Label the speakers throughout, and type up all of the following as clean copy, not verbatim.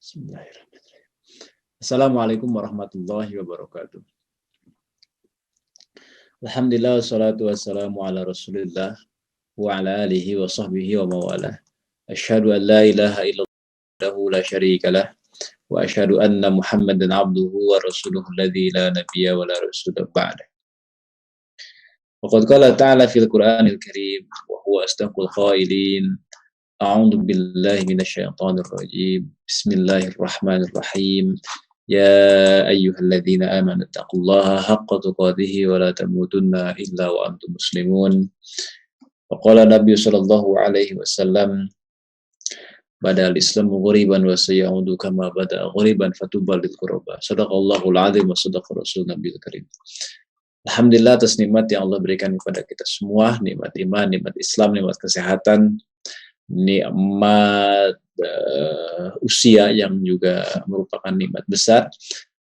Speaker 1: Bismillahirrahmanirrahim. Assalamualaikum warahmatullahi wabarakatuh. Alhamdulillah wassalatu wassalamu ala Rasulillah wa ala alihi wa sahbihi wa mawalah. Asyhadu an la ilaha illallah la syarikalah wa asyhadu anna Muhammadan abduhu wa rasuluhu alladzi la nabiyya wa la rasula ba'da. Wa qad qala ta'ala fil Qur'anil Karim wa huwa asdaqul qailin. A'udzu billahi minasyaitonir rajim. Bismillahirrahmanirrahim. Ya ayyuhalladzina amanu taqullaha haqqa tuqatih wa la tamutunna illa wa antum muslimun. Wa qala Nabi sallallahu alaihi wasallam, badal islamu ghuriban wa sayaudu kama bada'a ghuriban fatubal lil qurba. Shadaqallahul azim wa shadaqa rasulun nabiyil karim. Alhamdulillah atas nikmat yang Allah berikan kepada kita semua, nikmat iman, nikmat Islam, nikmat kesehatan, nikmat usia yang juga merupakan nikmat besar.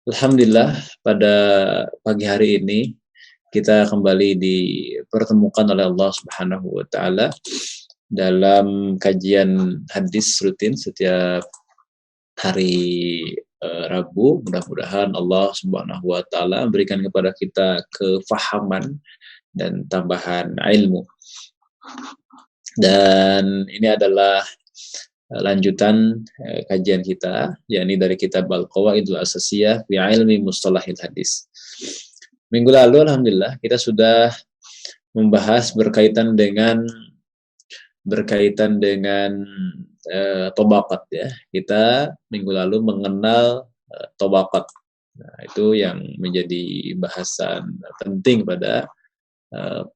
Speaker 1: Alhamdulillah pada pagi hari ini kita kembali dipertemukan oleh Allah Subhanahu wa taala dalam kajian hadis rutin setiap hari Rabu. Mudah-mudahan Allah Subhanahu wa taala memberikan kepada kita kefahaman dan tambahan ilmu. Dan ini adalah lanjutan kajian kita, yakni dari kitab Al-Qawaidul Asasiyah fi Ilmi Mustalahil Hadis. Minggu lalu alhamdulillah kita sudah membahas berkaitan dengan tobaqat ya. Kita minggu lalu mengenal tobaqat. Nah, itu yang menjadi bahasan penting pada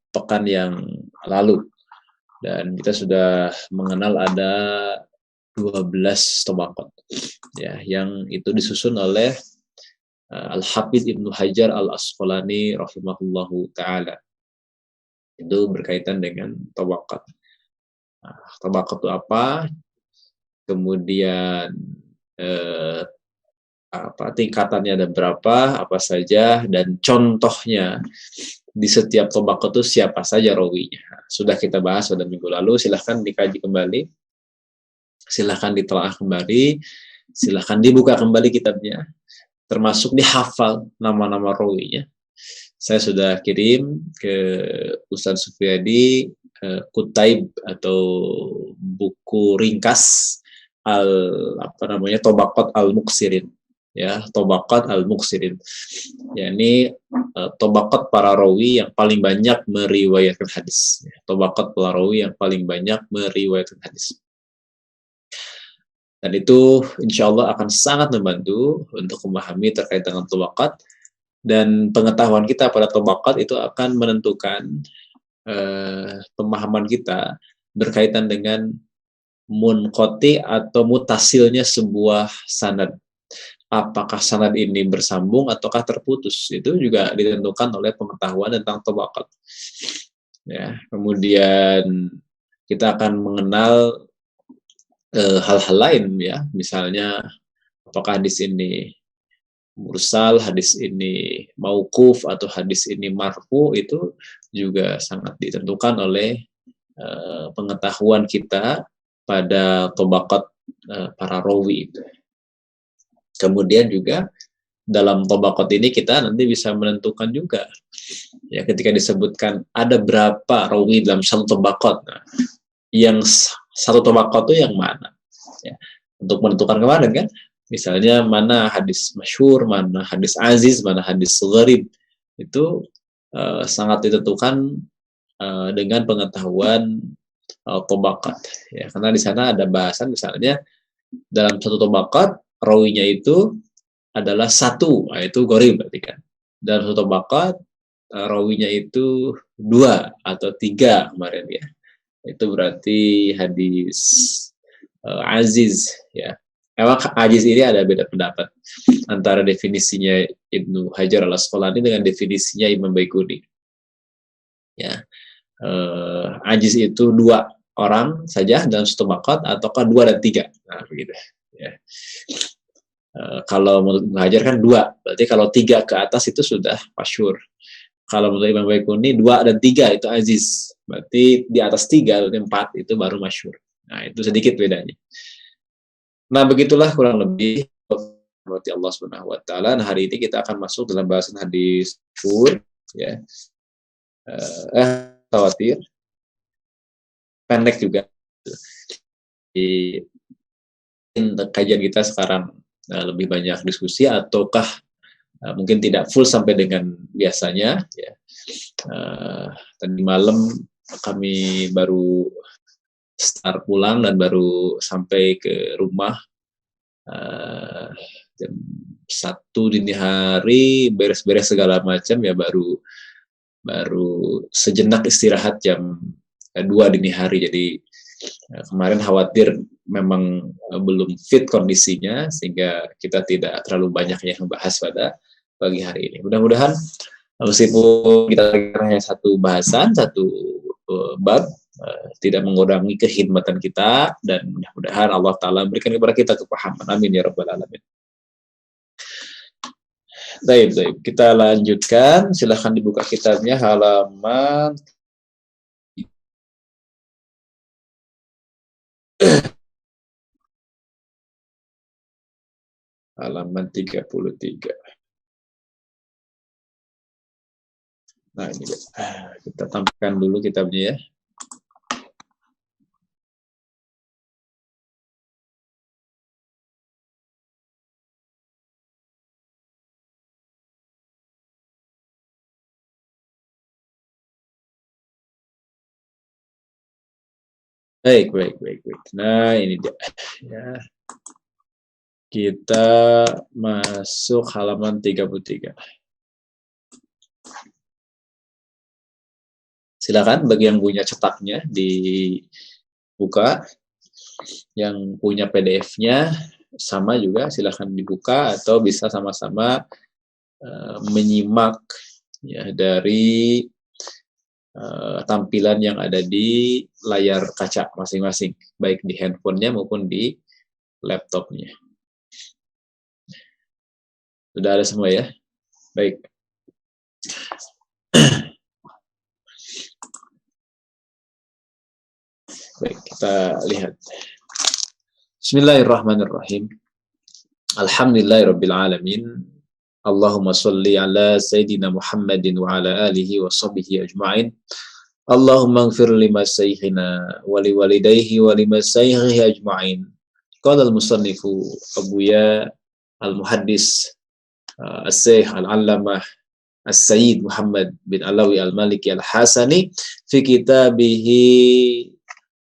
Speaker 1: pekan yang lalu. Dan kita sudah mengenal ada 12 tobaqat ya, yang itu disusun oleh Al-Hafidz Ibnu Hajar Al-Asqalani rahimahullahu taala. Itu berkaitan dengan tobaqat. Nah, tobaqat itu apa? Kemudian tingkatannya ada berapa, apa saja, dan contohnya di setiap tobaqat itu siapa saja rawinya. Sudah kita bahas pada minggu lalu, silahkan dikaji kembali, silahkan ditelaah kembali, silahkan dibuka kembali kitabnya, termasuk dihafal nama-nama rawinya. Saya sudah kirim ke Ustaz Sufyadi Kutaib atau buku ringkas Tobaqat Al-Muqsirin. Ya, Tobaqat Al-Muqsirin, yakni tobaqat para rawi yang paling banyak meriwayatkan hadis. Tobaqat para rawi yang paling banyak meriwayatkan hadis. Dan itu insya Allah akan sangat membantu untuk memahami terkait dengan tobaqat, dan pengetahuan kita pada tobaqat itu akan menentukan pemahaman kita berkaitan dengan munqati atau mutasilnya sebuah sanad. Apakah sanad ini bersambung ataukah terputus, itu juga ditentukan oleh pengetahuan tentang tobaqat. Ya, kemudian kita akan mengenal hal-hal lain ya, misalnya apakah hadis ini mursal, hadis ini mauquf, atau hadis ini marfu, itu juga sangat ditentukan oleh pengetahuan kita pada tobaqat para rawi itu. Kemudian juga dalam tobaqat ini kita nanti bisa menentukan juga ya, ketika disebutkan ada berapa rawi dalam satu tobaqat. Nah, yang satu tobaqat itu yang mana? Ya, untuk menentukan kemarin kan, misalnya mana hadis masyhur, mana hadis aziz, mana hadis gharib, itu sangat ditentukan dengan pengetahuan tobaqat. Ya, karena di sana ada bahasan misalnya dalam satu tobaqat rawinya itu adalah satu, itu gharib berarti kan. Dalam satu tobaqat rawinya itu 2 atau 3 kemarin ya. Itu berarti hadis aziz ya. Emang aziz ini ada beda pendapat antara definisinya Ibnu Hajar Al-Asqalani dengan definisinya Imam Baiquni. Ya. Aziz itu 2 orang saja dalam satu tobaqat ataukah 2 dan 3. Nah, begitu ya. Kalau menurut Ibnu Hajar kan 2, berarti kalau 3 ke atas itu sudah masyhur. Kalau menurut Imam Baiquni 2 dan 3 itu aziz, berarti di atas 3 berarti 4 itu baru masyhur. Nah, itu sedikit bedanya. Nah, begitulah kurang lebih berarti Allah Subhanahu wa taala. Nah, hari ini kita akan masuk dalam bahasan hadis syukur ya. Khawatir pendek juga. Di kajian kita sekarang lebih banyak diskusi ataukah mungkin tidak full sampai dengan biasanya ya. Tadi malam kami baru start pulang dan baru sampai ke rumah jam 1 dini hari, beres-beres segala macam ya, baru sejenak istirahat jam 2 dini hari. Jadi kemarin khawatir memang belum fit kondisinya sehingga kita tidak terlalu banyak yang membahas pada pagi hari ini. Mudah-mudahan meskipun kita hanya satu bahasan, satu bab, tidak mengurangi kekhidmatan kita, dan mudah-mudahan Allah Ta'ala berikan kepada kita kepahaman. Amin ya Rabbal Alamin. Baik, kita lanjutkan. Silahkan dibuka kitabnya halaman halaman 33. Nah, ini kita tampilkan dulu kitabnya ya. Baik. Nah, ini dia. Ya. Kita masuk halaman 33. Silakan bagi yang punya cetaknya dibuka, yang punya PDF-nya sama juga silakan dibuka, atau bisa sama-sama menyimak ya dari tampilan yang ada di layar kaca masing-masing, baik di handphonenya maupun di laptopnya. Sudah ada semua ya? Baik. Baik, kita lihat. Bismillahirrahmanirrahim. Alhamdulillahirabbil alamin. Allahumma shalli ala sayyidina Muhammadin wa ala alihi wa sahbihi ajma'in. Allahumma ighfir lima sayyikhina wa liwalidayhi wa lima sayyikhihi ajma'in. Qala al-musannifu Abuya al-Muhaddis as-Syekh al-Allamah As-Sayyid Muhammad bin Alawi al-Maliki al-Hasani fi kitabihi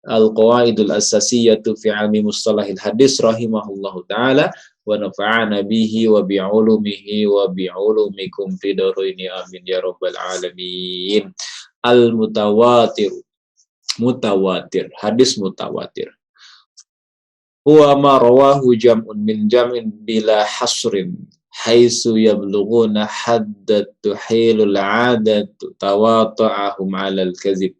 Speaker 1: Al-Qawaidul Asasiyatu fi 'ilmi mustalahil hadis rahimahullahu taala wa nafa'ana bihi wa bi'ulumihi wa bi'ulumikum fi daraini amin ya rabbal alamin. Al-mutawatir, mutawatir, hadis mutawatir. Huwa ma rawahu jam'un min jam'in bila hasrin haitsu yablughuna haddat tuhilul 'adatu tawata'ahum 'alal kadzib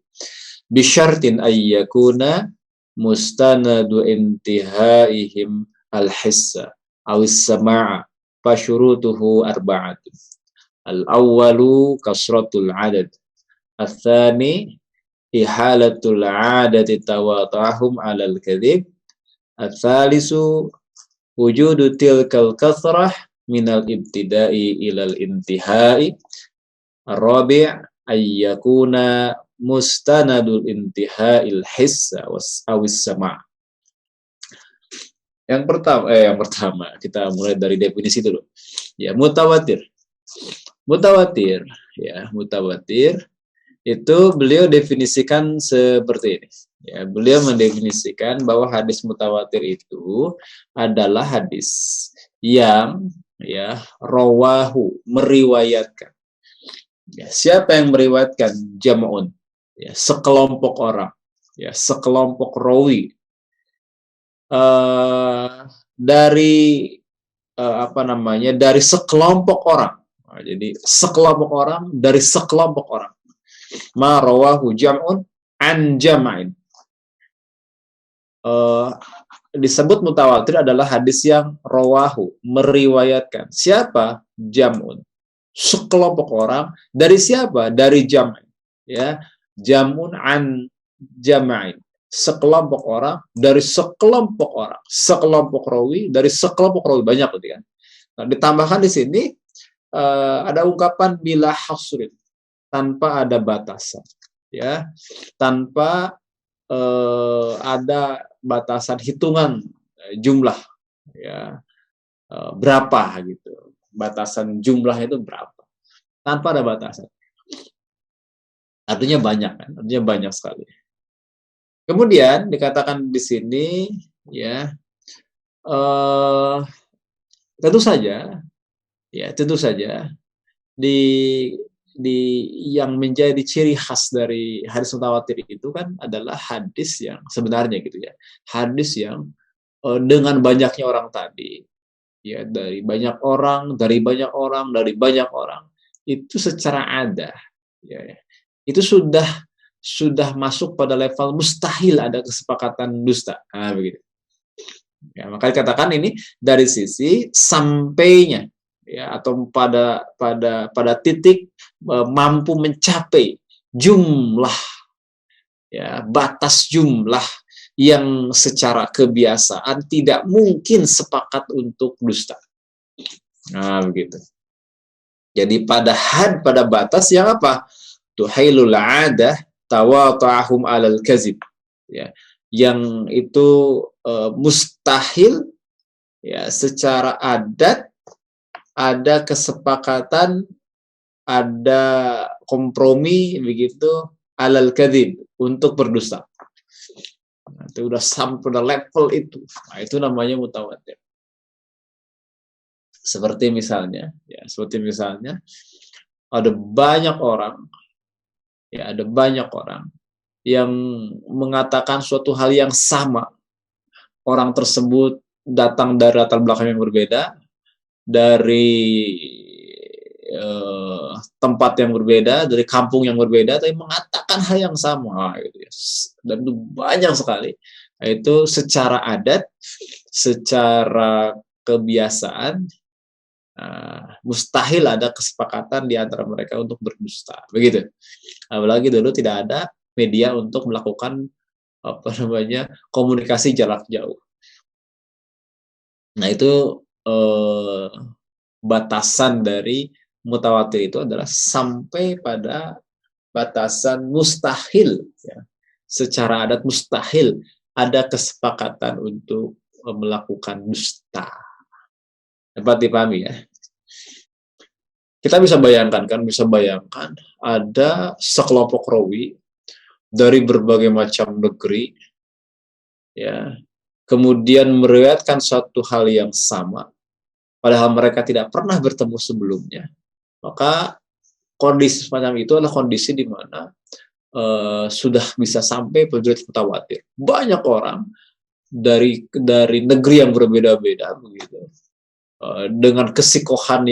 Speaker 1: bisyartin ayyakuna mustanadu intihaihim al-hissa awis sama'a fasyurutuhu arba'atun. Al-awwalu kasratul adad, al-thani ihalatul adati tawata'ahum 'alal kadhib, al-thalisu wujudu tilkal kathrah minal ibtida'i ilal intihai, ar-rabi' ayyakuna mustanadul intihail hissa awis sama'. Yang pertama kita mulai dari definisi dulu. Ya, mutawatir. Mutawatir itu beliau definisikan seperti ini. Ya, beliau mendefinisikan bahwa hadis mutawatir itu adalah hadis yang rawahu, meriwayatkan. Ya, siapa yang meriwayatkan? Jam'un, ya, sekelompok orang, ya, sekelompok rawi dari dari sekelompok orang. Nah, jadi sekelompok orang dari sekelompok orang. Ma rawahu jam'un an jam'in. Disebut mutawatir adalah hadis yang rawahu, meriwayatkan. Siapa? Jam'un, sekelompok orang. Dari siapa? Dari jam'in. Ya, jam'un an jam'in. sekelompok orang dari sekelompok orang, sekelompok rawi dari sekelompok rawi, banyak gitu kan. Nah, ditambahkan di sini ada ungkapan bila hasrin, tanpa ada batasan, ya, tanpa ada batasan hitungan jumlah, ya, berapa gitu, batasan jumlah itu berapa, tanpa ada batasan. Artinya banyak kan, artinya banyak sekali. Kemudian dikatakan di sini, ya, tentu saja, ya, tentu saja di yang menjadi ciri khas dari hadis mutawatir itu kan adalah hadis yang sebenarnya gitu ya, hadis yang dengan banyaknya orang tadi, ya, dari banyak orang, dari banyak orang, dari banyak orang, itu secara ada, ya, itu sudah masuk pada level mustahil ada kesepakatan dusta. Nah, begitu. Ya, maka dikatakan ini dari sisi sampainya, ya, atau pada titik mampu mencapai jumlah, ya, batas jumlah yang secara kebiasaan tidak mungkin sepakat untuk dusta. Nah, begitu. Jadi pada batas yang apa? Tuhailul adah tawata'ahum alal kazib, ya, yang itu mustahil, ya, secara adat ada kesepakatan, ada kompromi begitu, alal kadzib, untuk berdusta. Nah, itu udah sampai pada level itu. Nah, itu namanya mutawatir. Seperti misalnya ada banyak orang, ya, ada banyak orang yang mengatakan suatu hal yang sama. Orang tersebut datang dari latar belakang yang berbeda, dari tempat yang berbeda, dari kampung yang berbeda, tapi mengatakan hal yang sama, gitu ya. Dan itu banyak sekali. Nah, itu secara adat, secara kebiasaan, mustahil ada kesepakatan di antara mereka untuk berdusta, begitu. Apalagi dulu tidak ada media untuk melakukan komunikasi jarak jauh. Nah, itu batasan dari mutawatir itu adalah sampai pada batasan mustahil, ya. Secara adat mustahil ada kesepakatan untuk melakukan dusta. Dapat dipahami, ya? Kita bisa bayangkan ada sekelompok rawi dari berbagai macam negeri, ya, kemudian meriwayatkan suatu hal yang sama, padahal mereka tidak pernah bertemu sebelumnya. Maka kondisi semacam itu adalah kondisi di mana sudah bisa sampai derajat mutawatir. Banyak orang dari negeri yang berbeda-beda begitu, dengan kesikohan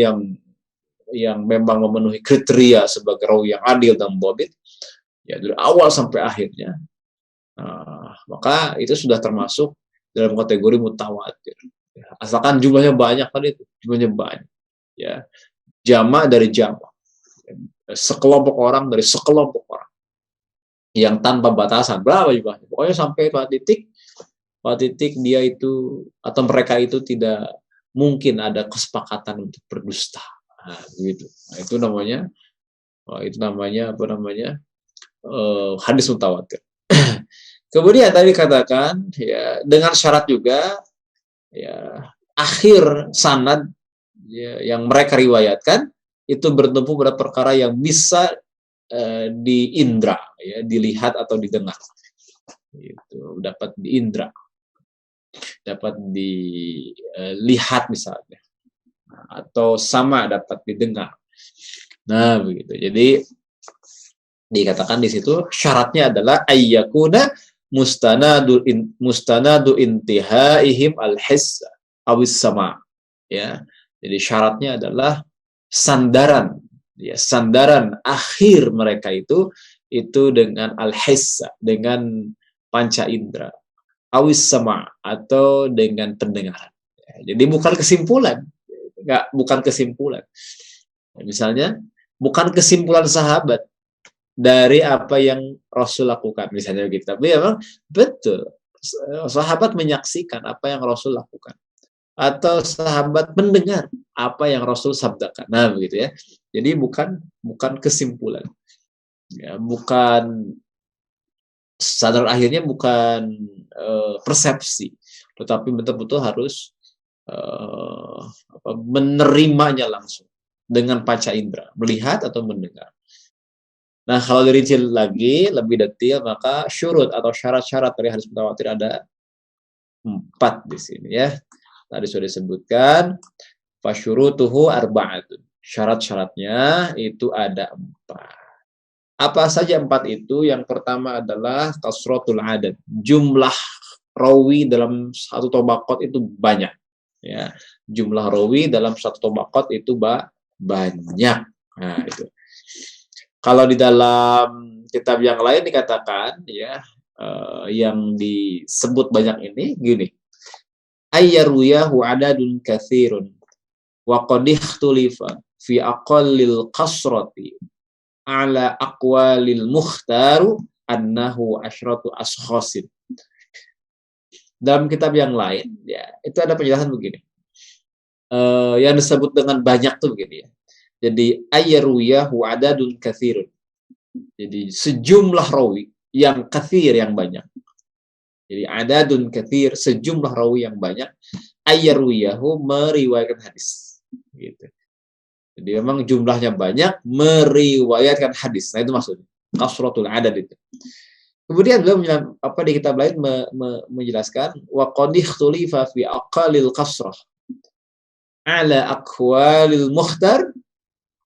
Speaker 1: yang memang memenuhi kriteria sebagai rawi yang adil dan dhabit, ya, dari awal sampai akhirnya, maka itu sudah termasuk dalam kategori mutawatir. Asalkan jumlahnya banyak, tadi itu jumlahnya banyak, ya, jamak dari jamak, sekelompok orang dari sekelompok orang, yang tanpa batasan berapa jumlahnya, pokoknya sampai pada titik dia itu atau mereka itu tidak mungkin ada kesepakatan untuk berdusta. Nah, begitu. Nah, itu namanya hadis mutawatir. Kemudian tadi katakan, ya, dengan syarat juga, ya, akhir sanad, ya, yang mereka riwayatkan itu bertumpu pada perkara yang bisa diindra, ya, dilihat atau didengar. Itu dapat diindra, dapat dilihat misalnya, atau sama dapat didengar. Nah, begitu. Jadi dikatakan di situ syaratnya adalah ayyakuna mustanadu intihaihim al-hiss awis sama, ya. Jadi syaratnya adalah sandaran, ya, sandaran akhir mereka itu dengan al-hiss, dengan panca indera, awis sama, atau dengan pendengaran. Ya, jadi bukan kesimpulan, bukan kesimpulan. Misalnya bukan kesimpulan sahabat, dari apa yang Rasul lakukan, misalnya gitu. Tapi memang betul, sahabat menyaksikan apa yang Rasul lakukan, atau sahabat mendengar apa yang Rasul sabdakan. Nah, begitu ya. Jadi bukan kesimpulan, ya, bukan sadar akhirnya, bukan persepsi, tetapi betul-betul harus menerimanya langsung dengan panca indera, melihat atau mendengar. Nah, kalau dirinci lagi lebih detail, maka syurut atau syarat-syarat dari hadis mutawatir ada 4 di sini ya. Tadi sudah disebutkan, fasyurutuhu arba'atun. Syarat-syaratnya itu ada 4. Apa saja 4 itu? Yang pertama adalah kasratul adad. Jumlah rawi dalam satu tobaqot itu banyak. Ya, jumlah rawi dalam satu tobaqot itu banyak. Nah, itu. Kalau di dalam kitab yang lain dikatakan, ya, yang disebut banyak ini gini, ayyaruyahu adadun katsirun wa qad ikhtulifa fi aqallil qasrati ala aqwalil mukhtaru annahu asyratu ashkhasin. Dalam kitab yang lain, ya, itu ada penjelasan begini. Yang disebut dengan banyak tuh begini ya. Jadi ayyaruyahu adadun katsirun. Jadi sejumlah rawi yang katsir, yang banyak. Jadi adadun katsir, sejumlah rawi yang banyak, ayyaruyahu, meriwayatkan hadis. Gitu. Jadi memang jumlahnya banyak, meriwayatkan hadis. Nah, itu maksudnya kasratul adad itu. Kemudian beliau di kitab lain menjelaskan wa qad ikhtulifa fi aqalil qasrah ala aqwalil mukhtar,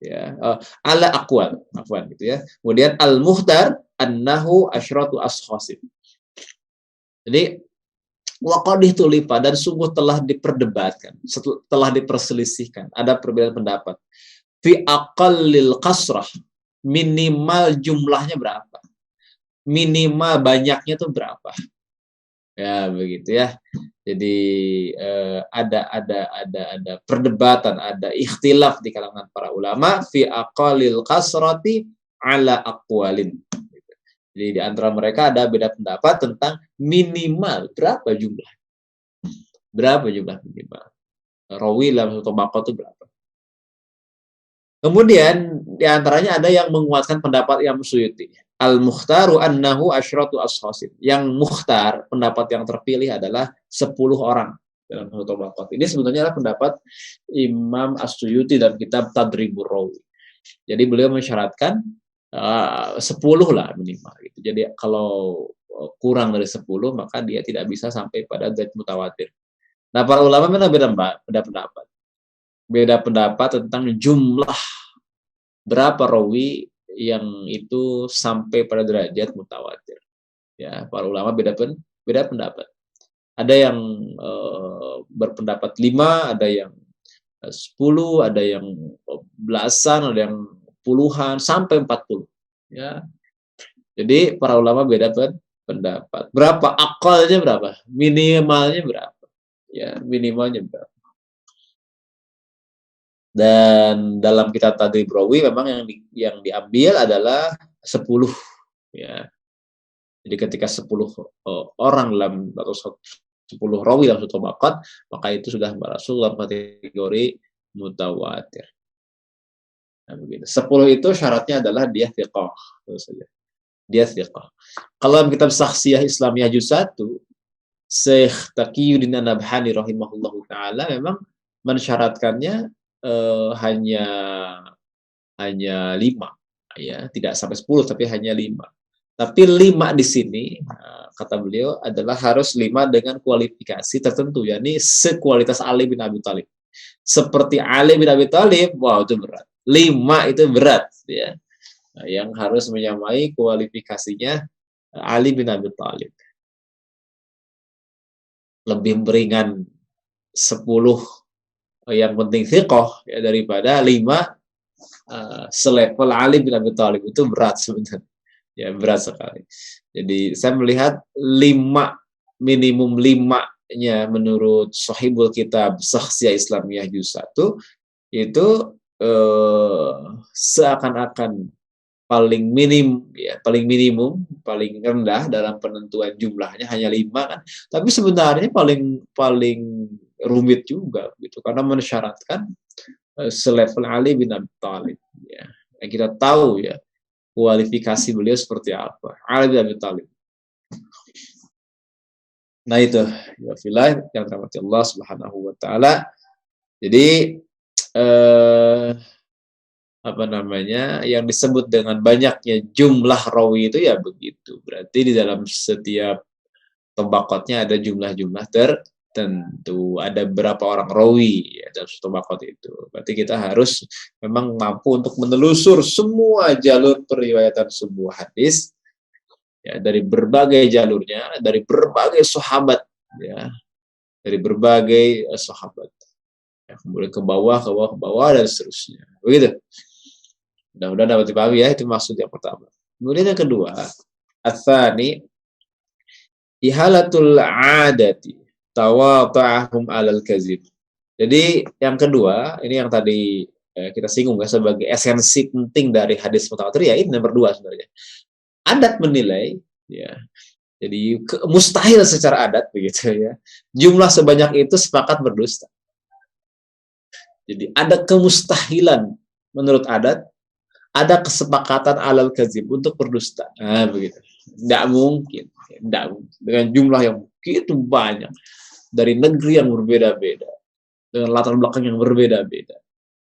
Speaker 1: ya, ala aqwal, afwan gitu ya. Kemudian al mukhtar annahu asyratu ashkhasin. Jadi wa qad ikhtulifa, dan sungguh telah diperdebatkan, telah diperselisihkan, ada perbedaan pendapat fi aqallil qasrah, minimal jumlahnya berapa, minimal banyaknya tuh berapa, ya begitu ya. Jadi ada perdebatan, ada ikhtilaf di kalangan para ulama fi aqalil kasrati ala aqwalin. Jadi di antara mereka ada beda pendapat tentang minimal berapa jumlah minimal rawi dalam satu tobaqah itu berapa. Kemudian di antaranya ada yang menguatkan pendapat Imam Suyuti, al-mukhtaru annahu asyratu ashkhasin. Yang mukhtar, pendapat yang terpilih adalah 10 orang dalam satu tobaqah. Ini sebenarnya adalah pendapat Imam As-Suyuti dalam kitab Tadribur Rawi. Jadi beliau mensyaratkan 10 lah minimal gitu. Jadi kalau kurang dari 10 maka dia tidak bisa sampai pada dzat mutawatir. Nah, para ulama memang beda pendapat tentang jumlah berapa rawi yang itu sampai pada derajat mutawatir. Ya, para ulama beda pendapat. Ada yang berpendapat 5, ada yang 10, ada yang belasan, ada yang puluhan, sampai 40. Ya. Jadi para ulama beda pendapat. Berapa akalnya, berapa? Minimalnya berapa? Ya, minimalnya berapa? Dan dalam kitab Tadrib Rawi memang yang diambil adalah 10, ya. Jadi ketika 10 orang dalam atau 10 rawi dalam satu tobaqat, maka itu sudah masuk dalam kategori mutawatir. Nah, begitu. 10 itu syaratnya adalah dia thiqah, terus saja. Dia thiqah. Kalau dalam kitab Sakhsiyah Islamiyah juz 1, Syekh Taqiyuddin An-Nabhani rahimahullahu taala memang mensyaratkannya hanya 5, ya, tidak sampai 10 tapi hanya 5. Tapi 5 di sini kata beliau adalah harus 5 dengan kualifikasi tertentu, yakni sekualitas Ali bin Abi Thalib. Seperti Ali bin Abi Thalib, wow, itu berat. 5 itu berat, ya. Nah, yang harus menyamai kualifikasinya Ali bin Abi Thalib. Lebih beringan 10 yang penting thiqah, ya, daripada 5 selevel Ali bin Abi Thalib. Itu berat sebenarnya. Ya, berat sekali. Jadi saya melihat minimum 5-nya menurut Sahibul Kitab Sakhsiyah Islamiyah juz 1 itu seakan-akan paling minimum, paling rendah dalam penentuan jumlahnya hanya 5 kan. Tapi sebenarnya paling paling rumit juga gitu karena mensyaratkan selevel Ali bin Abi Thalib ya. Yang kita tahu ya kualifikasi beliau seperti apa. Ali bin Abi Thalib. Nah itu ya filah yang dirahmati Allah Subhanahu wa taala. Jadi apa namanya yang disebut dengan banyaknya jumlah rawi itu ya begitu. Berarti di dalam setiap tobakotnya ada jumlah-jumlah tertentu. Ada berapa orang rawi ya, dalam tobakot itu. Berarti kita harus memang mampu untuk menelusur semua jalur periwayatan sebuah hadis ya dari berbagai jalurnya, dari berbagai sahabat ya, dari berbagai sahabat. Ya, kemudian ke bawah, ke bawah, ke bawah dan seterusnya. Begitu. Mudah-mudahan dapat dipahami ya, itu maksud yang pertama. Kemudian yang kedua, atsani ihalatul adati tawada'ahum alal kazib. Jadi yang kedua, ini yang tadi kita singgung ya sebagai esensi penting dari hadis mutawatir ya ini nomor 2 sebenarnya. Adat menilai ya. Jadi mustahil secara adat begitu ya. Jumlah sebanyak itu sepakat berdusta. Jadi ada kemustahilan menurut adat, ada kesepakatan alal kazib untuk berdusta. Nah, begitu. Tidak mungkin. Tidak mungkin. Dengan jumlah yang begitu banyak. Dari negeri yang berbeda-beda. Dengan latar belakang yang berbeda-beda.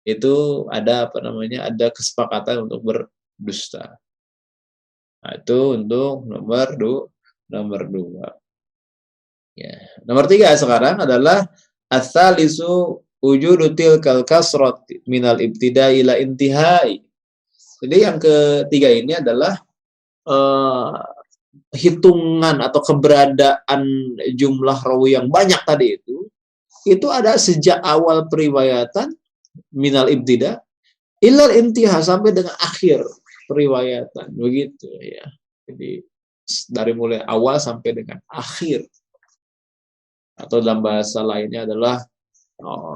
Speaker 1: Itu ada apa namanya? Ada kesepakatan untuk berdusta. Nah, itu untuk nomor 2. Ya. Nomor 3 sekarang adalah ats-tsalisu wujudu tilkal kasrat minal ibtida'i ila intihai. Jadi yang ketiga ini adalah hitungan atau keberadaan jumlah rawi yang banyak tadi itu ada sejak awal periwayatan minal ibtida ilal intiha sampai dengan akhir periwayatan begitu ya. Jadi dari mulai awal sampai dengan akhir atau dalam bahasa lainnya adalah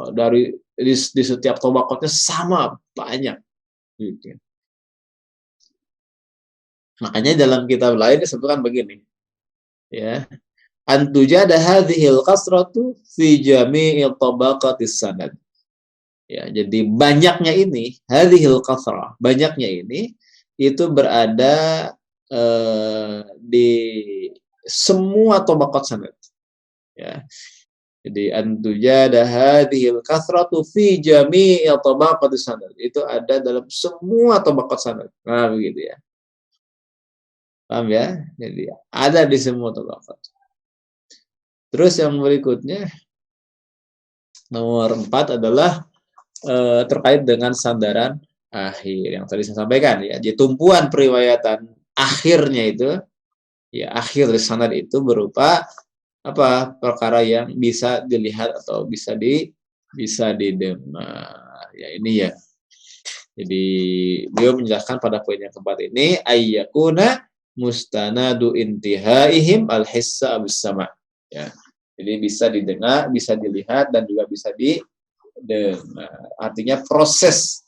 Speaker 1: dari di setiap tobakotnya sama banyak gitu. Makanya dalam kitab lain disebutkan begini ya, antujada hadhil qasratu fi jami'il tabaqatis sanad. Ya, jadi banyaknya ini hadhil qasrah, banyaknya ini itu berada di semua tabaqat sanad. Ya. Jadi antujada hadhil kasratu fi jami'il tabaqatis sanad. Itu ada dalam semua tabaqat sanad. Nah, begitu ya. Paham ya? Jadi ada di semua tabaqat. Terus yang berikutnya nomor 4 adalah terkait dengan sandaran akhir yang tadi saya sampaikan ya. Jadi tumpuan periwayatan akhirnya itu ya akhir dari sanad itu berupa apa perkara yang bisa dilihat atau bisa didengar ya ini ya. Jadi beliau menjelaskan pada poin yang keempat ini ayyakuna mustanadu intihaihim al-hissa abis-sama ya. Jadi bisa didengar, bisa dilihat dan juga bisa didengar. Artinya proses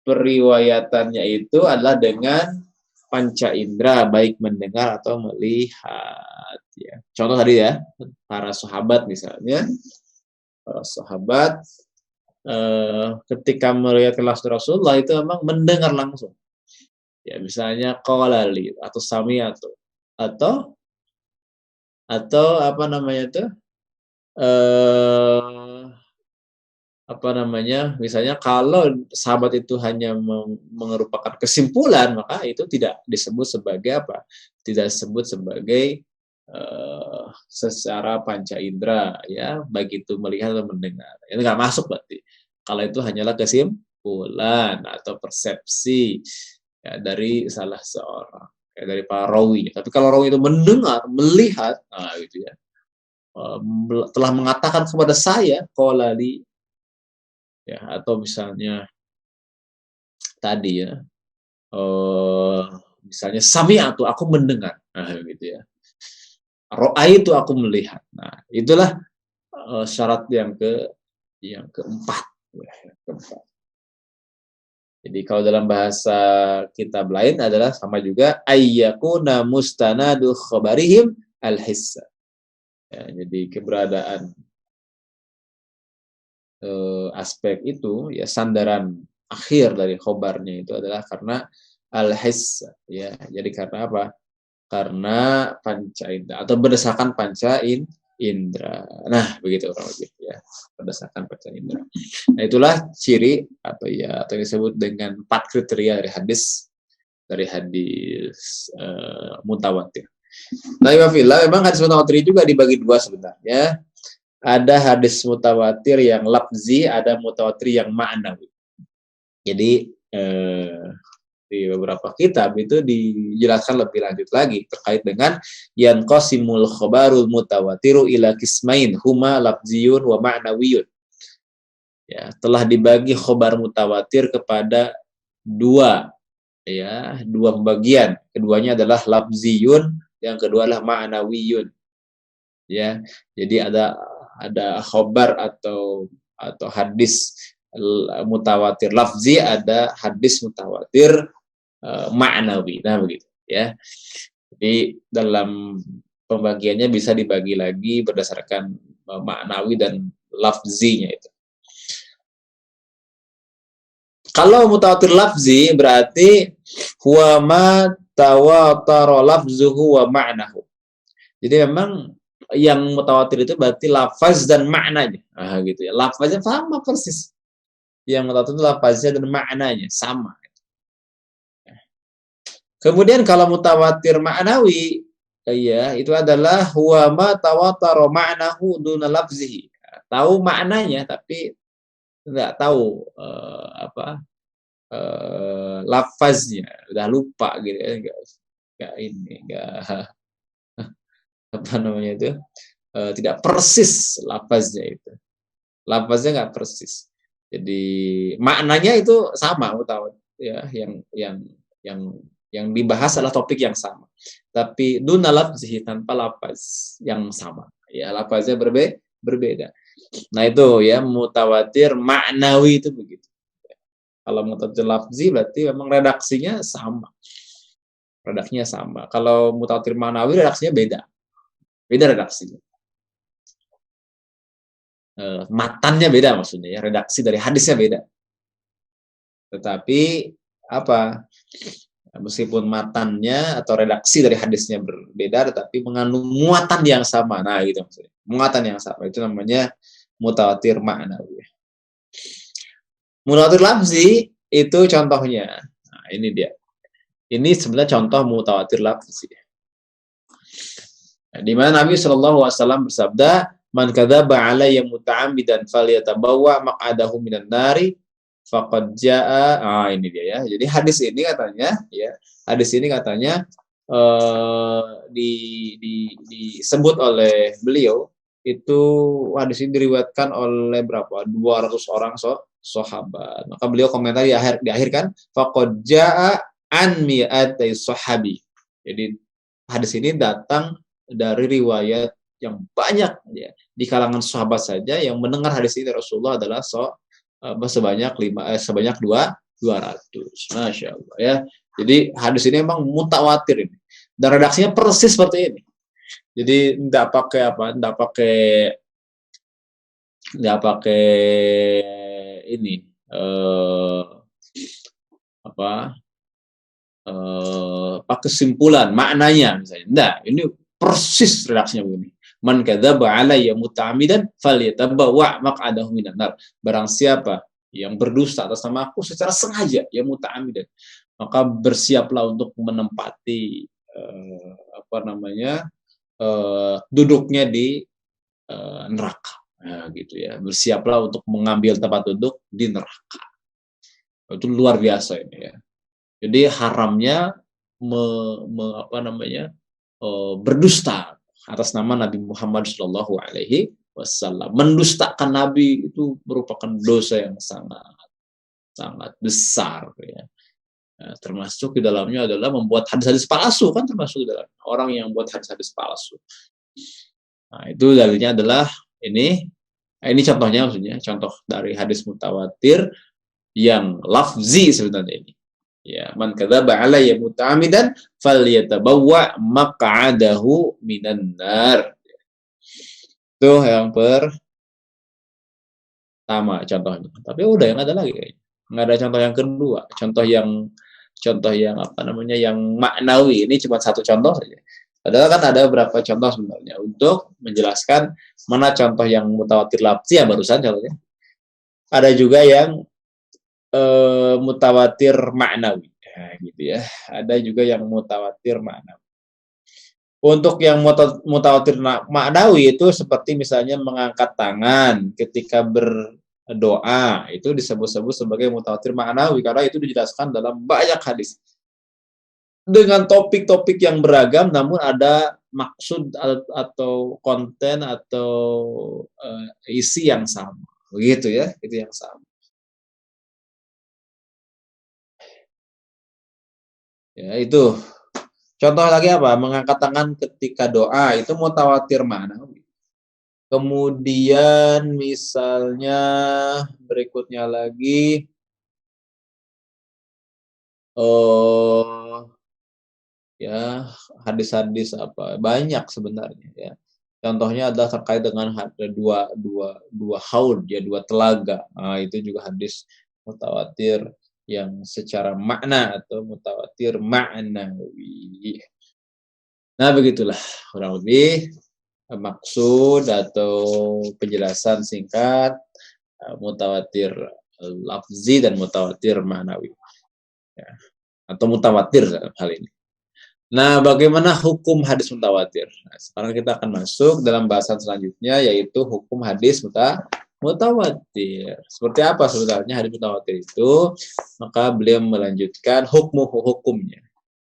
Speaker 1: periwayatannya itu adalah dengan panca indera baik mendengar atau melihat ya. Contoh tadi ya, para sahabat misalnya, para sahabat ketika melihat kelas Rasulullah itu memang mendengar langsung. Ya, misalnya qalali atau sami'atu atau apa namanya itu? Apa namanya? Misalnya kalau sahabat itu hanya merupakan kesimpulan, maka itu tidak disebut sebagai apa? Tidak disebut sebagai secara panca indera ya, baik itu melihat atau mendengar. Itu nggak masuk berarti. Kalau itu hanyalah kesimpulan atau persepsi ya, dari salah seorang, ya, dari para rawi. Tapi kalau rawi itu mendengar, melihat, nah gitu ya, telah mengatakan kepada saya, qalali, ya, atau misalnya tadi ya, misalnya sami'atu, aku mendengar, nah gitu ya. Ra'aitu, aku melihat. Nah, itulah syarat yang keempat. Jadi kalau dalam bahasa kitab lain adalah sama juga ayyakuna mustanadu khabarihim al-hissa. Ya, jadi keberadaan aspek itu ya sandaran akhir dari khobarnya itu adalah karena al-hiss ya. Jadi karena apa? Karena panca indera atau berdasarkan panca indera. Nah, begitu kurang lebih ya. Berdasarkan panca indera. Nah, itulah ciri atau ya atau disebut dengan 4 kriteria dari hadis mutawatir. Nah, memang hadis mutawatir juga dibagi dua sebenarnya. Ada hadis mutawatir yang lafzi, ada mutawatir yang ma'nawi. Jadi di beberapa kitab itu dijelaskan lebih lanjut lagi terkait dengan yanqasimul khabarul mutawatiru ila qismain huma lafziyun wa ma'nawiyun. Ya, telah dibagi khabar mutawatir kepada dua pembagian. Keduanya adalah lafziyun, yang kedua adalah ma'nawiyun. Ya, jadi ada khobar atau hadis mutawatir lafzi, ada hadis mutawatir ma'nawi. Nah, begitu ya. Jadi dalam pembagiannya bisa dibagi lagi berdasarkan ma'nawi dan lafzinya itu. Kalau mutawatir lafzi berarti huwa ma tawatara lafzuhu wa ma'nahu. Jadi memang yang mutawatir itu berarti lafaz dan maknanya. Nah, gitu ya. Lafaznya sama persis. Yang mutawatir itu lafaznya dan maknanya sama. Kemudian kalau mutawatir ma'nawi, ya, itu adalah huwa ma tawatara ma'nahu duna lafzihi. Tahu maknanya tapi enggak tahu lafaznya. Udah lupa gitu ya. Enggak apa namanya itu? Tidak persis lafaznya itu. Lafaznya nggak persis. Jadi maknanya itu sama mutawatir ya, yang dibahas adalah topik yang sama. Tapi duna lafzihi, tanpa lafaz yang sama. Ya, lafaznya berbeda. Nah, itu ya mutawatir maknawi itu begitu. Kalau mutawatir lafzi berarti memang redaksinya sama. Redaksinya sama. Kalau mutawatir maknawi redaksinya beda. Beda redaksinya. Matannya beda maksudnya ya, redaksi dari hadisnya beda. Tetapi apa? Meskipun matannya atau redaksi dari hadisnya berbeda, tetapi mengandung muatan yang sama. Nah, gitu maksudnya. Muatan yang sama itu namanya mutawatir ma'nawi. Mutawatir lafzi itu contohnya. Nah, ini dia. Ini sebenarnya contoh mutawatir lafzi. Nah, di mana Nabi SAW bersabda, "Man kadzaba 'alayya muta'ammidan falyatabawwa maq'adahu minan nari faqad jaa." Ini dia ya. Jadi hadis ini katanya disebut oleh beliau itu, hadis ini diriwayatkan oleh berapa? 200 orang sahabat. Maka beliau komentar di akhir kan, faqad jaa an mi'atai sahabi. Jadi hadis ini datang dari riwayat yang banyak ya. Di kalangan sahabat saja yang mendengar hadis ini Rasulullah adalah sebanyak 200. Masya Allah ya. Jadi hadis ini memang mutawatir ini. Dan redaksinya persis seperti ini. Jadi enggak pakai ini pakai kesimpulan maknanya misalnya. Enggak, ini persis redaksinya begini. Man kadzaba 'alayya muta'ammidan falyatabawwa maq'adahu minan nar. Barang siapa yang berdusta atas nama aku secara sengaja, ya muta'ammidan, maka bersiaplah untuk menempati duduknya di neraka. Nah, gitu ya. Bersiaplah untuk mengambil tempat duduk di neraka. Itu luar biasa ini ya. Jadi haramnya berdusta atas nama Nabi Muhammad SAW. Mendustakan Nabi itu merupakan dosa yang sangat besar ya. Nah, termasuk di dalamnya adalah membuat hadis-hadis palsu, kan termasuk di dalam orang yang buat hadis-hadis palsu. Nah, itu dalilnya adalah ini contohnya, maksudnya contoh dari hadis mutawatir yang lafzi sebenarnya ini. Ya, man kadzaba alayya muta'ammidan falyatabawwa maq'adahu minan nar. Itu yang pertama contohnya. Tapi udah yang ada lagi kayaknya. Nggak ada contoh yang kedua. Contoh yang apa namanya yang maknawi ini cuma satu contoh saja. Padahal kan ada beberapa contoh sebenarnya untuk menjelaskan mana contoh yang mutawatir lafzi ya barusan contohnya. Ada juga yang mutawatir maknawi. Nah, gitu ya. Ada juga yang mutawatir maknawi. Untuk yang mutawatir maknawi itu seperti misalnya mengangkat tangan ketika berdoa, itu disebut-sebut sebagai mutawatir maknawi karena itu dijelaskan dalam banyak hadis dengan topik-topik yang beragam, namun ada maksud atau konten atau isi yang sama, begitu ya, itu yang sama. Ya itu. Contoh lagi apa? Mengangkat tangan ketika doa itu mutawatir ma'nawi. Kemudian misalnya berikutnya lagi ya hadis-hadis apa banyak sebenarnya ya. Contohnya adalah terkait dengan dua haud ya, dua telaga. Nah, itu juga hadis mutawatir yang secara makna atau mutawatir ma'nawi. Nah, begitulah kurang lebih maksud atau penjelasan singkat mutawatir lafzi dan mutawatir ma'nawi ya. Atau mutawatir dalam hal ini. Nah, bagaimana hukum hadis mutawatir? Nah, sekarang kita akan masuk dalam bahasan selanjutnya yaitu hukum hadis mutawatir. Seperti apa sebenarnya hadis mutawatir itu? Maka beliau melanjutkan hukumnya.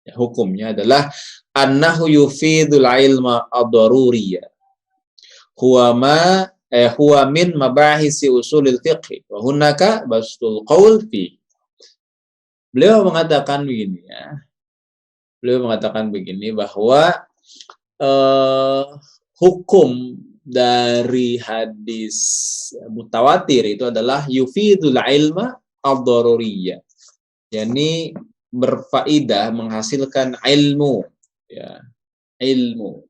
Speaker 1: Ya, hukumnya adalah annahu yufidul ilma ad-daruriyah. Huwa min mabahisi usulil fiqh wa hunaka bastul qaul fi. Beliau mengatakan begini ya. Beliau mengatakan begini bahwa hukum dari hadis mutawatir itu adalah yufidul ilma ad-daruriyah. yakni berfaedah menghasilkan ilmu ya, ilmu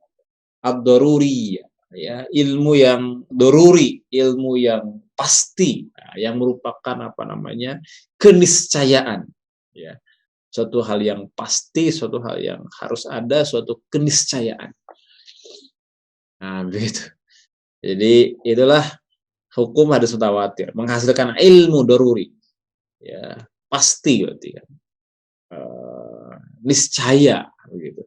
Speaker 1: ad-daruriyah ya, ilmu yang doruri, ilmu yang pasti, yang merupakan apa namanya keniscayaan ya, suatu hal yang pasti, suatu hal yang harus ada, suatu keniscayaan. Nah, begitu. Jadi itulah hukum hadis mutawatir, menghasilkan ilmu doruri ya, pasti berarti kan, niscaya begitu.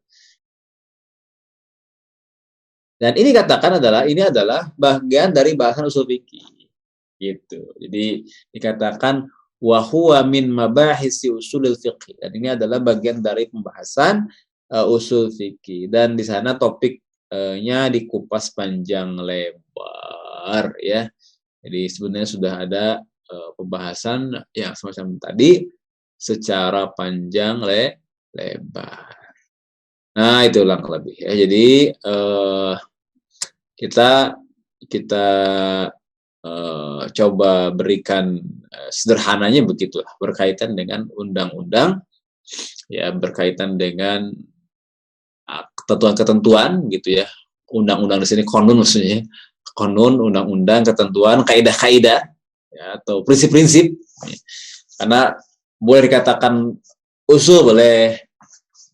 Speaker 1: Dan ini katakan ini adalah bagian dari bahasan usul fikih gitu. Jadi dikatakan wa huwa min mabahisi usulil fiqh. Dan ini adalah bagian dari pembahasan usul fikih, dan di sana topiknya dikupas panjang lebar ya. Jadi sebenarnya sudah ada pembahasan yang semacam tadi secara panjang lebar. Nah, itulah lebih ya. Jadi kita coba berikan sederhananya begitulah berkaitan dengan undang-undang ya, berkaitan dengan ketentuan-ketentuan gitu ya. Undang-undang di sini konun maksudnya. Konun, undang-undang, ketentuan, kaidah-kaidah ya, atau prinsip-prinsip. Karena boleh dikatakan usul boleh,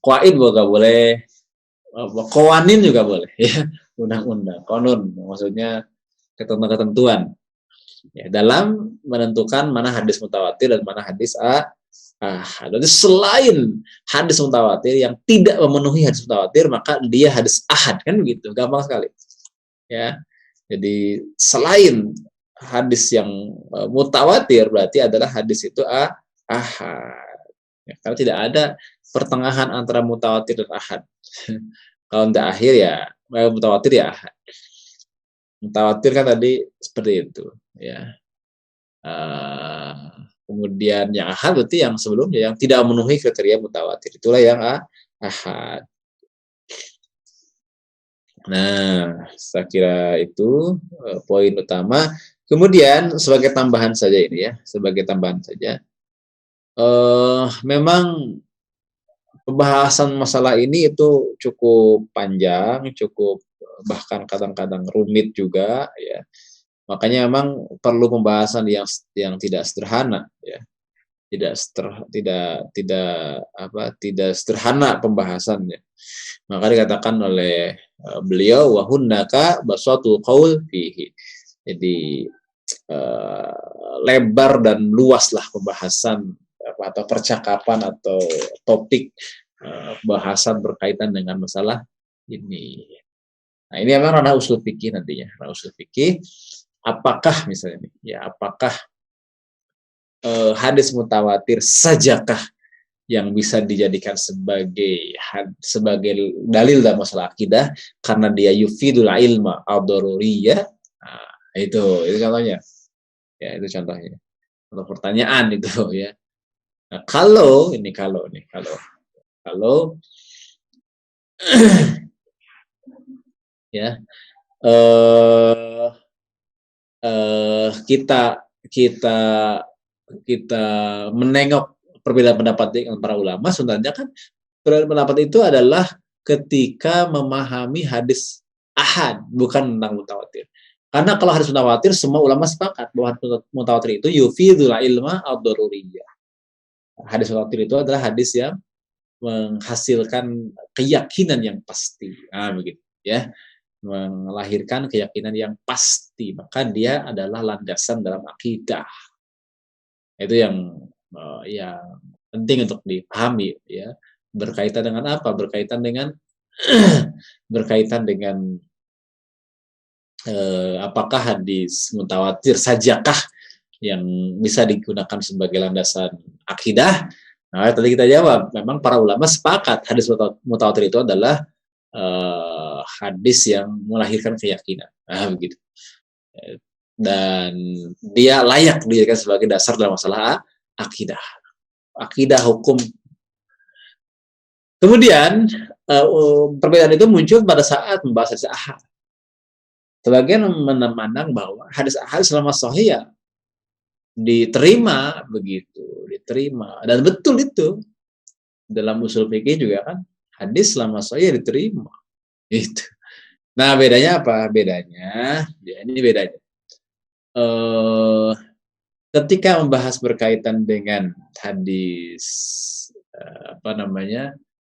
Speaker 1: qaid juga boleh, qawanin juga boleh ya, undang-undang, konun maksudnya ketentuan-ketentuan ya, dalam menentukan mana hadis mutawatir dan mana hadis ahad. Jadi selain hadis mutawatir yang tidak memenuhi hadis mutawatir, maka dia hadis ahad, kan begitu, gampang sekali ya. Jadi selain hadis yang mutawatir berarti adalah hadis itu ahad ya, karena tidak ada pertengahan antara mutawatir dan ahad. Kalau tidak akhir ya mutawatir ya ahad. Mutawatir kan tadi seperti itu ya. Kemudian yang ahad berarti yang sebelumnya yang tidak memenuhi kriteria mutawatir, itulah yang ahad. Nah, saya kira itu poin utama. Kemudian sebagai tambahan saja ini ya, sebagai tambahan saja, memang pembahasan masalah ini itu cukup panjang, cukup bahkan kadang-kadang rumit juga ya. Makanya memang perlu pembahasan yang tidak sederhana ya. Tidak sederhana pembahasannya. Maka dikatakan oleh beliau wahunnaka basatu qaul fihi. Jadi lebar dan luaslah pembahasan atau percakapan atau topik bahasan berkaitan dengan masalah ini. Nah, ini memang ranah usul fikih nantinya. Ranah usul fikih, apakah misalnya nih, ya apakah hadis mutawatir sajakah yang bisa dijadikan sebagai dalil dalam masalah akidah karena dia yufidul ilma ad-daruriyah. Nah, itu contohnya. Ya, itu contohnya. Untuk pertanyaan itu ya. Nah, kalau ya eh kita kita kita menengok perbedaan pendapat dengan para ulama, sebenarnya kan perbedaan pendapat itu adalah ketika memahami hadis ahad, bukan tentang mutawatir. Karena kalau hadis mutawatir, semua ulama sepakat bahwa hadis mutawatir itu yufidul ilma ad-daruriyah. Hadis mutawatir itu adalah hadis yang menghasilkan keyakinan yang pasti. Nah, begitu ya. Melahirkan keyakinan yang pasti, maka dia adalah landasan dalam akidah. Itu yang penting untuk dipahami ya. Berkaitan dengan apa? Berkaitan dengan berkaitan dengan apakah hadis mutawatir sajakah yang bisa digunakan sebagai landasan akidah? Nah, tadi kita jawab, memang para ulama sepakat hadis mutawatir itu adalah hadis yang melahirkan keyakinan. Nah, begitu. Dan dia layak dijadikan sebagai dasar dalam masalah akidah. Akidah hukum. Kemudian perbedaan itu muncul pada saat membahas hadis ahad. Sebagian memandang bahwa hadis ahad selama sahih ya diterima begitu, diterima. Dan betul itu. Dalam usul fikih juga kan hadis selama sahih diterima. Itu. Nah, bedanya apa? Bedanya, ya ini bedanya. Ketika membahas berkaitan dengan hadis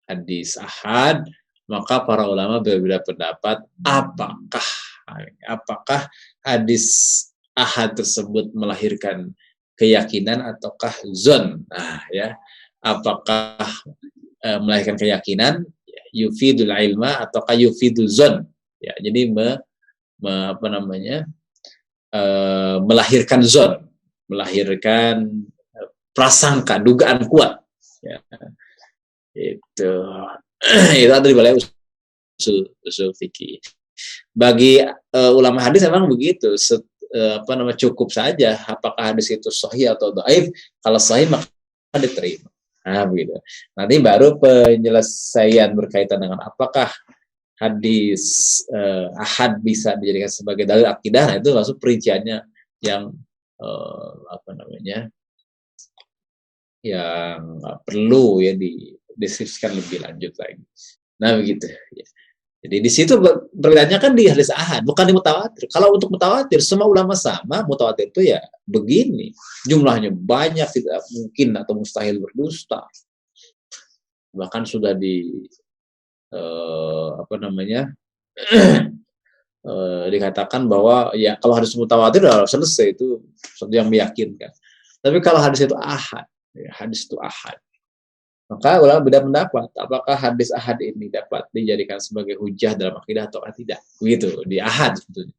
Speaker 1: hadis ahad, maka para ulama berbeda pendapat apakah hadis ahad tersebut melahirkan keyakinan ataukah zon. Nah, ya, apakah melahirkan keyakinan yufidul ilma ataukah yufidul zon. Ya, jadi melahirkan zon, melahirkan prasangka, dugaan kuat. Ya. Itu ada di balai usul fikih. Bagi ulama hadis memang begitu. Cukup saja apakah hadis itu sahih atau dhaif. Kalau sahih maka diterima. Nah, begitu. Nanti baru penyelesaian berkaitan dengan apakah hadis ahad bisa dijadikan sebagai dalil akidah. Nah, itu langsung perinciannya yang yang perlu ya dideskripsikan lebih lanjut lagi. Nah, begitu ya. Jadi di situ perbedaannya kan di hadis ahad, bukan di mutawatir. Kalau untuk mutawatir semua ulama sama, mutawatir itu ya begini, jumlahnya banyak, tidak mungkin atau mustahil berdusta. Bahkan sudah dikatakan bahwa ya kalau hadis mutawatir sudah selesai, itu sesuatu yang meyakinkan. Tapi kalau hadis itu ahad, maka ulama beda pendapat apakah hadis ahad ini dapat dijadikan sebagai hujah dalam akidah atau tidak. Begitu di ahad sebetulnya.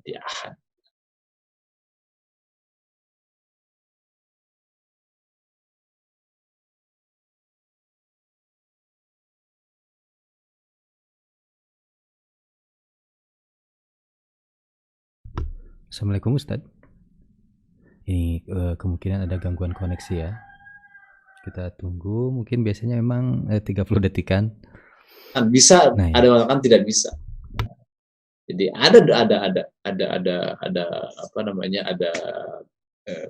Speaker 1: Di ahad.
Speaker 2: Assalamualaikum Ustadz. Ini kemungkinan ada gangguan koneksi ya. Kita tunggu, mungkin biasanya memang 30 detikan.
Speaker 1: Bisa, nah, ada yang mengatakan tidak bisa. Jadi ada apa namanya, ada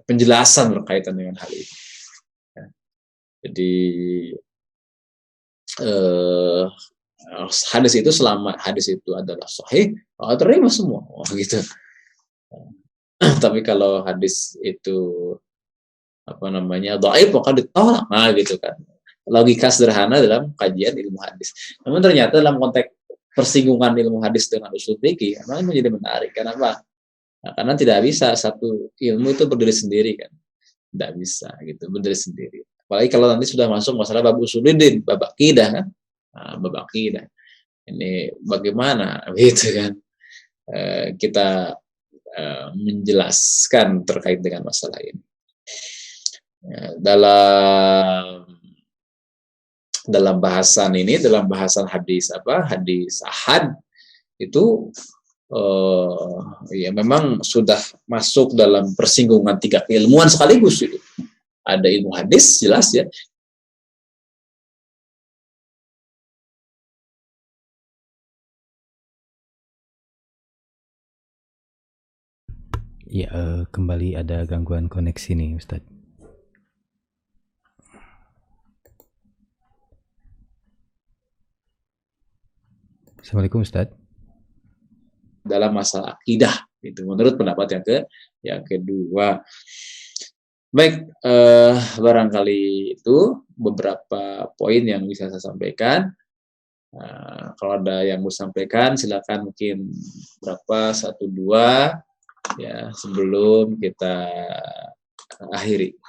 Speaker 1: penjelasan berkaitan dengan hal ini. Ya. Jadi hadis itu, selama hadis itu adalah sahih, terima semua, gitu. Tapi kalau hadis itu apa namanya dhaif, maka ditolak, gitu kan. Logika sederhana dalam kajian ilmu hadis. Namun ternyata dalam konteks persinggungan ilmu hadis dengan usul fikih, memang menjadi menarik. Kenapa? Nah, karena tidak bisa satu ilmu itu berdiri sendiri kan, tidak bisa gitu berdiri sendiri. Apalagi kalau nanti sudah masuk masalah bab usuluddin, bab akidah kan, bab akidah. Ini bagaimana gitu kan, kita menjelaskan terkait dengan masalah ini. Dalam bahasan ini, dalam bahasan hadis hadis ahad itu ya memang sudah masuk dalam persinggungan 3 keilmuan sekaligus itu. Ada ilmu hadis jelas ya.
Speaker 2: Ya, kembali ada gangguan koneksi nih, Ustadz. Assalamualaikum, Ustadz.
Speaker 1: Dalam masalah akidah, itu menurut pendapat yang kedua. Baik, barangkali itu beberapa poin yang bisa saya sampaikan. Kalau ada yang mau sampaikan, silakan, mungkin berapa 1-2 ya sebelum kita akhiri.